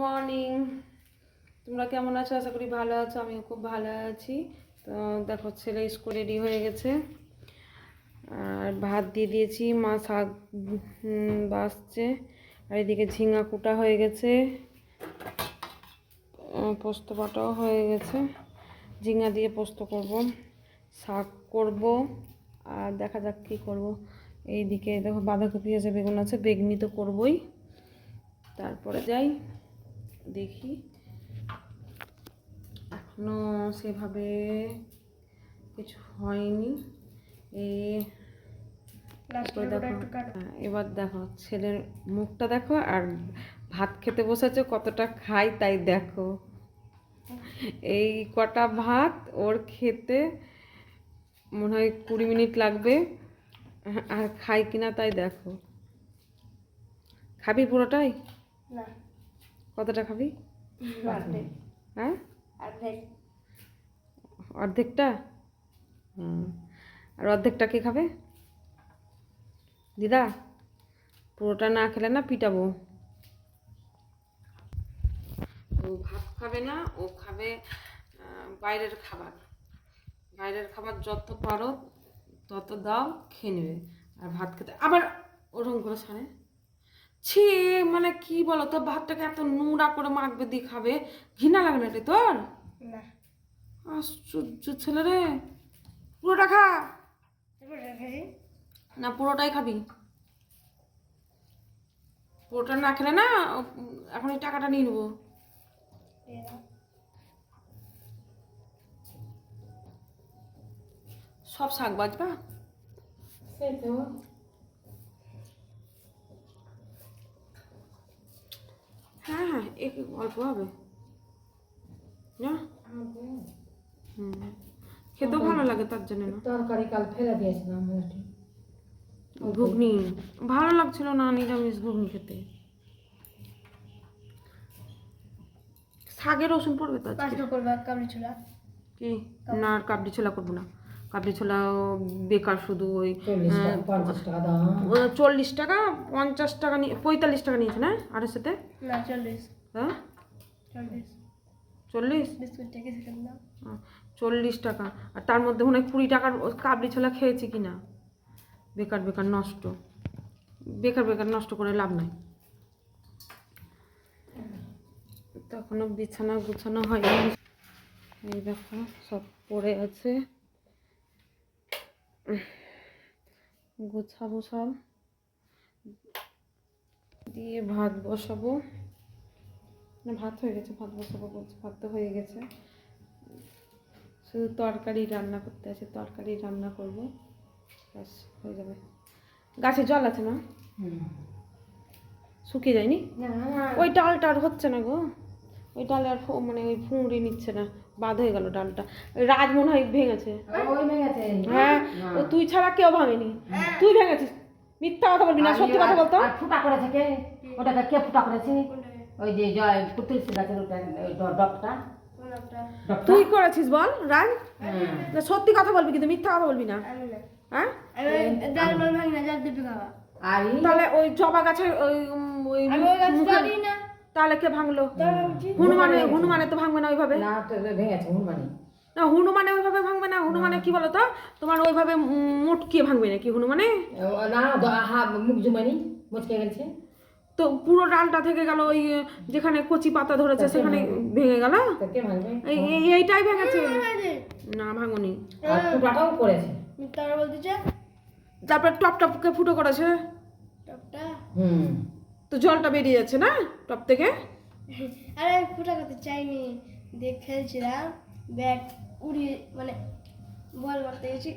Morning. তোমরা কেমন আছো? আশা করি ভালো আছো। আমিও খুব ভালো আছি। তো দেখো, ছেলে স্কুল রেডি হয়ে গেছে আর ভাত দিয়ে দিয়েছি। মা শাক বাছছে আর এদিকে ঝিঙা কুটা হয়ে গেছে, পোস্ত বাটাও হয়ে গেছে। ঝিঙা দিয়ে পোস্ত করব, শাক করব আর দেখা যাক কী করব। এইদিকে দেখো বাঁধাকপি আছে, বেগুন আছে, বেগনি তো করবই। তারপরে যাই দেখি, এখনো সেভাবে কিছু হয়নি। এবার দেখো ছেলের মুখটা দেখো, আর ভাত খেতে বসেছে, কতটা খাই তাই দেখো। এই কটা ভাত ওর খেতে মনে হয় 20 মিনিট লাগবে, আর খাই কিনা তাই দেখো। খাবি পুরোটাই? না। কতটা খাবি? হ্যাঁ, অর্ধেকটা। আর অর্ধেকটা কে খাবে? দিদা পুরোটা না খেলে না পিটাবো। ও ভাত খাবে না, ও খাবে বাইরের খাবার। বাইরের খাবার যত পারো তত দাও, খেয়ে নেবে। আর ভাত খেতে আবার ওরকম করে ছাড়ে। ছি, মানে কি বলো তো, ভাতটাকে এত নোংরা করে মাখবে দিয়ে খাবে, ঘৃণা লাগে না রে তোর? আশ্চর্য ছেলে রে। পুরোটা খা। না পুরোটাই খাবি? পুরোটা না খেলে না এখন এই টাকাটা নিয়ে নেবো। সব শাক বাজবা? হ্যাঁ হ্যাঁ, একটু অল্প হবে না। খেতেও ভালো লাগে তার জন্য না। তরকারি কাল ফেলে দিয়েছিলাম, ঘুগনি ভালো লাগছিল না, নিরামিষ ঘুগনি খেতে। শাকে রসুন পড়বে তো আজকে। কাবলি ছোলা কি না, কাবলি ছোলা করবো না। কাবলি ছোলা বেকার, শুধু ওই 40 টাকা দাম। 40 টাকা 50 টাকা নিয়ে 45 টাকা নিয়েছে না আড়াইশোতে। না 40। হ্যাঁ 40 40 টাকা। আর তার মধ্যে মনে হয় 20 টাকার কাবলি ছোলা খেয়েছি কিনা। বেকার বেকার নষ্ট, বেকার বেকার নষ্ট করে লাভ নাই। তখনও বিছানা গুছানো হয়নি। এই দেখো সব পড়ে আছে, গোছাবো সব দিয়ে ভাত বসাবো। না ভাত হয়ে গেছে, ভাত বসাবো বলছি, ভাত তো হয়ে গেছে। শুধু তরকারি রান্না করতে আছে, তরকারি রান্না করবো, ব্যাস হয়ে যাবে। গাছে জল আছে না? শুকিয়ে যায়নি? ওই ডালটা আর হচ্ছে না গো, ওই ডালে আর মানে ওই ফুঁড়ি নিচ্ছে না, বাদ হয়ে গেল ডালটা। ওই রাজ মনে হয় ভেঙেছে। হ্যাঁ, ও তুই ছাড়া কেউ ভাঙেনি, তুই ভেঙেছিস। মিথ্যা কথা বলবি না, সত্যি কথা বলতো। ফুটা করেছে কে? ওটাকে কে ফুটা করেছে? ওই যে জয় পুতুলসি গাছের ওটা, ওই ডবটা তুই করেছিস বল রাজ? না সত্যি কথা বলবি, কিন্তু মিথ্যা কথা বলবি না। হ্যাঁ, তাহলে ওই জবা গাছের ওই তাহলে কে ভাঙলো? হনুমানে তো ভাঙবে না ওইভাবে। না তো ভেঙেছে হনুমানি। না হনুমানে ওইভাবে ভাঙবে না। হনুমানে কি বলতো, তোমার ওইভাবে মুটকিয়ে ভাঙবে নাকি হনুমানে? না মুখ জুমানি মুচকে গেছে তো পুরো ডালটা থেকে গেল, ওই যেখানে কচি পাতা ধরেছে সেখানে ভেঙে গেল। এইটাই ভেঙেছে। না ভাঙুনি, ফুটাটাও করেছে। তারপর টপ টপকে ফুটো করেছে। তো জলটা বেরিয়ে যাচ্ছে না টপ থেকে। আরে ফুটা করতে চাইনি, দেখ খেলছিলাম, ব্যাট উড়িয়ে মানে বল মারতে গেছি,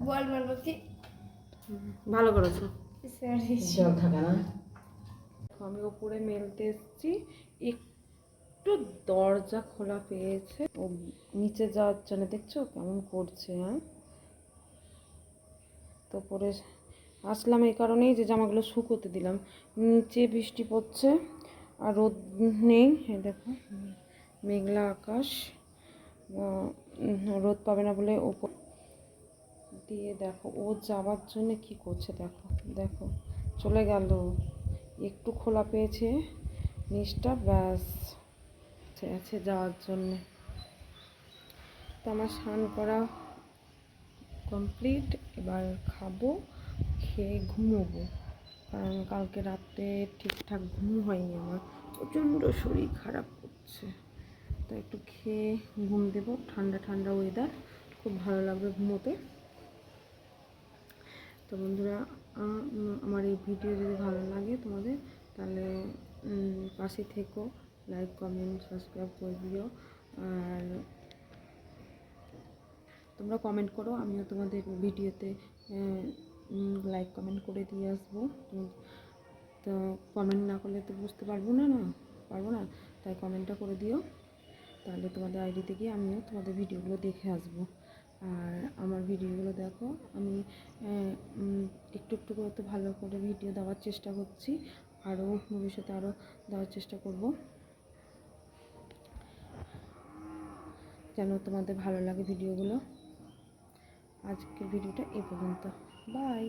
বল মারবো কি। ভালো করেছো। জল থাকে না। আমি উপরে মেলতে এসেছি, একটু দরজা খোলা পেয়েছে, ও নিচে যাওয়ার জন্য দেখছো কেমন করছে। হ্যাঁ, তো পরে আসলাম এই কারণেই যে জামাগুলো শুকোতে দিলাম। নিচে বৃষ্টি পড়ছে আর রোদ নেই, দেখো মেঘলা আকাশ, রোদ পাবে না বলে ওপর দিয়ে দেখো ও যাওয়ার জন্য কি করছে। দেখো দেখো চলে গেল, একটু খোলা পেয়েছে নিচটা ব্যাস আছে যাওয়ার জন্যে। তো আমার স্নান করা কমপ্লিট, এবার খাবো, খেয়ে ঘুমোবো, কারণ কালকে রাতে ঠিকঠাক ঘুম হয়নি আমার, প্রচণ্ড শরীর খারাপ করছে। তো একটু খেয়ে ঘুম দেবো, ঠান্ডা ঠান্ডা ওয়েদার, খুব ভালো লাগবে ঘুমোতে। তো বন্ধুরা, আমার এই ভিডিও যদি ভালো লাগে তোমাদের, তাহলে পাশে থেকো, লাইক কমেন্ট সাবস্ক্রাইব করে দিও। আর তোমরা কমেন্ট করো, আমিও তোমাদের ভিডিওতে লাইক কমেন্ট করে দিয়ে আসবো। তো কমেন্ট না করলে তো বুঝতে পারবো না, তাই কমেন্টটা করে দিও, তাহলে তোমাদের আইডিতে গিয়ে আমিও তোমাদের ভিডিওগুলো দেখে আসবো। আর আমার ভিডিওগুলো দেখো, আমি একটু একটু করে তো ভালো করে ভিডিও দেওয়ার চেষ্টা করছি, আরও ভবিষ্যতে আরও দেওয়ার চেষ্টা করব, যেন তোমাদের ভালো লাগে ভিডিওগুলো। আজকের ভিডিওটা এ পর্যন্ত, বাই।